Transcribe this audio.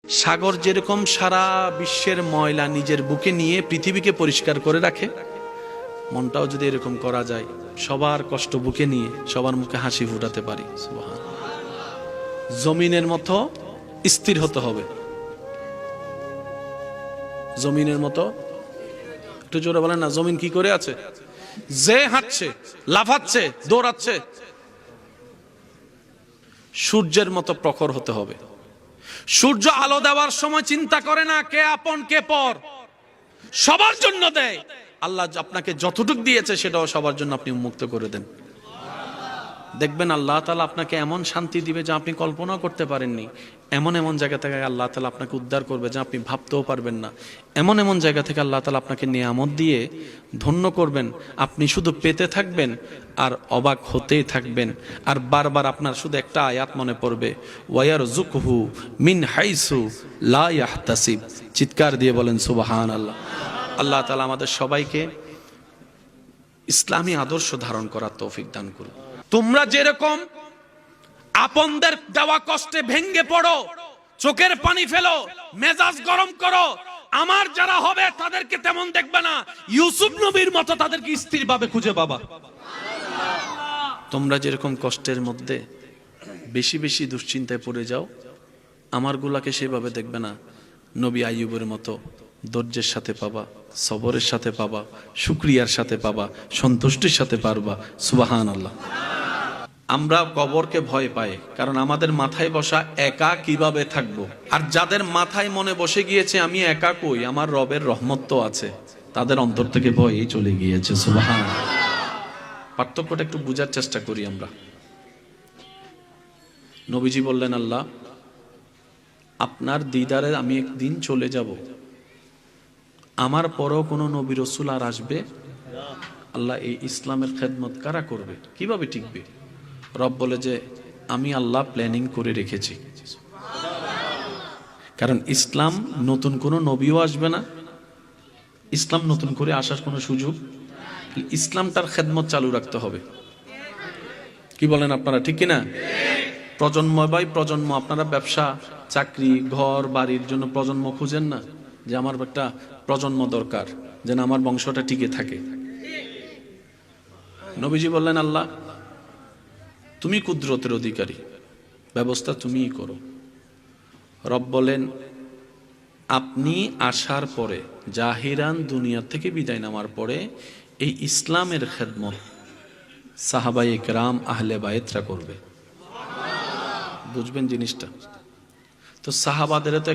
সাগর যেরকম সারা বিশ্বের ময়লা নিজের বুকে নিয়ে পৃথিবীকে পরিষ্কার করে রাখে, মনটাও যদি এরকম করা যায়, সবার কষ্ট বুকে নিয়ে সবার মুখে হাসি ফুটাতে পারি। সুবহানাল্লাহ। জমিনের মতো স্থির হতে হবে, জমিনের মতো। একটু জোরে বলেন না, জমিন কি করে আছে? যে হাঁটছে, লাফাচ্ছে, দৌড়াচ্ছে, সূর্যের মতো প্রখর হতে হবে। সূর্য আলো দেওয়ার সময় চিন্তা করে না কে আপন কে পর, সবার জন্য দেয়। আল্লাহ আপনাকে যতটুকু দিয়েছে সেটাও সবার জন্য আপনি উন্মুক্ত করে দেন। দেখবেন আল্লাহ তাআলা আপনাকে এমন শান্তি দিবে যা আপনি কল্পনাও করতে পারেননি। এমন এমন জায়গা থেকে আল্লাহ তাআলা আপনাকে উদ্ধার করবে যা আপনি ভাবতেও পারবেন না। এমন এমন জায়গা থেকে আল্লাহ তাআলা আপনাকে নিয়ামত দিয়ে ধন্য করবেন, আপনি শুধু পেতে থাকবেন আর অবাক হতেই থাকবেন। আর বারবার আপনার শুধু একটা আয়াত মনে পড়বে, ওয়ায়ারযুকহু মিন হাইসু লা ইয়াহতাসিব। চিৎকার দিয়ে বলেন সুবহানাল্লাহ। আল্লাহ তাআলা আমাদের সবাইকে ইসলামী আদর্শ ধারণ করার তৌফিক দান করুন। তোমরা যেরকম আপনদের দেওয়া কষ্টে ভেঙ্গে পড়ো, চোখের পানি ফেলো, মেজাজ গরম করো, আমার যারা হবে তাদেরকে তেমন দেখবে না, ইউসুফ নবীর মতো তাদেরকে স্থিরভাবে খুঁজে পাবা। তোমরা যেরকম কষ্টের মধ্যে বেশি বেশি দুশ্চিন্তায় পড়ে যাও, আমারগুলাকে সেভাবে দেখবে না, নবী আইয়ুবের মতো ধৈর্যের সাথে পাবা, সবরের সাথে পাবা, শুকরিয়ার সাথে পাবা, সন্তুষ্টির সাথে পারবা। সুবহানাল্লাহ। আমরা কবরকে ভয় পাই কারণ আমাদের মাথায় বসা একা কিভাবে থাকবো, আর যাদের মাথায় মনে বসে গিয়েছে আমি একা কই, আমার রবের রহমত তো আছে, তাদের অন্তর থেকে ভয়ই চলে গিয়েছে। সুবহানাল্লাহ। পার্থক্যটা একটু বোঝার চেষ্টা করি আমরা। নবীজি বললেন, আল্লাহ আপনার দিদারে আমি একদিন চলে যাব, আমার পরেও কোনো নবী রাসূল আর আসবে? আল্লাহ এই ইসলামের খেদমত কারা করবে, কিভাবে টিকবে? রব বলে যে আমি আল্লাহ প্ল্যানিং করে রেখেছি, কারণ ইসলাম নতুন কোনো নবীও আসবে না, ইসলাম নতুন করে আসার কোনো সুযোগ, ইসলামটার খেদমত চালু রাখতে হবে। কি বলেন আপনারা, ঠিক কিনা? প্রজন্ম বাই প্রজন্ম আপনারা ব্যবসা, চাকরি, ঘর বাড়ির জন্য প্রজন্ম খুঁজেন না, যে আমার একটা প্রজন্ম দরকার যেন আমার বংশটা টিকে থাকে। নবীজি বললেন, আল্লাহ তুমি কুদরতের অধিকারী, ব্যবস্থা তুমিই করো। রব বলেন, আপনি আসার পরে, জাহিরান দুনিয়া থেকে বিদায় নেওয়ার পরে এই ইসলামের খেদমত সাহাবায়ে কেরাম আহলে বায়েতরা করবে। বুঝবেন জিনিসটা? তো সাহাবাদের তো